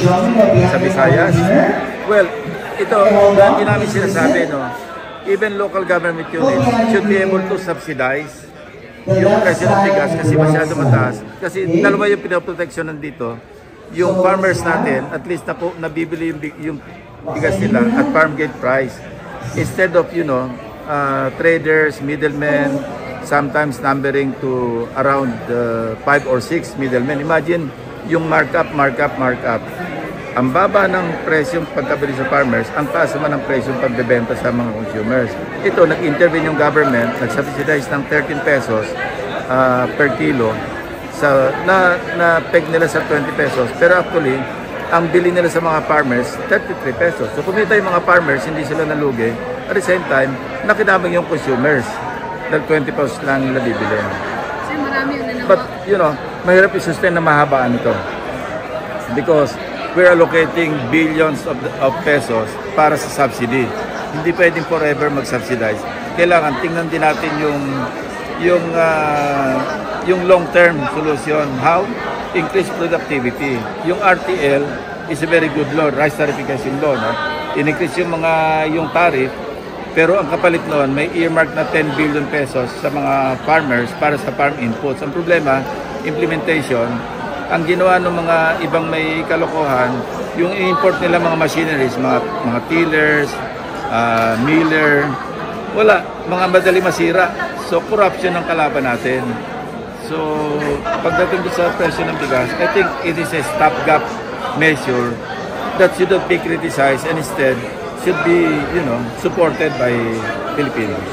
sa Visayas. Well, ito, lagi namin sinasabi, no, even local government units should be able to subsidize yung presyo ng bigas kasi masyado mataas. Kasi dalawa yung pinoproteksyonan dito. Yung farmers natin, at least nabibili yung bigas nila at farm gate price. Instead of, traders, middlemen, sometimes numbering to around 5 or 6 middlemen. Imagine yung markup. Ang baba ng presyong pagkabili sa farmers, ang taas naman ng presyong pagbebenta sa mga consumers. Ito, nag-intervene yung government, nag-subsidize ng 13 pesos per kilo na peg nila sa 20 pesos. Pero actually, ang bili nila sa mga farmers, 33 pesos. So kumita yung mga farmers, hindi sila nalugi. At the same time, nakinabang yung consumers. Dahil 20 pesos lang nila bibili. Kasi marami ang nanawa. But, mahirap i-sustain na mahabaan ito. Because we're allocating billions of pesos para sa subsidy. Hindi pwedeng forever mag-subsidize. Kailangan tingnan din natin yung long-term solution. How? Increase productivity. Yung RTL is a very good law, Rice Tarification Law. No? In-increase yung tariff, pero ang kapalit noon, may earmark na 10 billion pesos sa mga farmers para sa farm inputs. Ang problema, implementation. Ang ginawa ng mga ibang may kalokohan, yung import nila mga machineries, mga tillers, miller, wala, mga madali masira. So, corruption ang kalaban natin. So, pagdating sa presyo ng bigas, I think it is a stopgap measure that should not be criticized and instead should be, supported by Filipinos.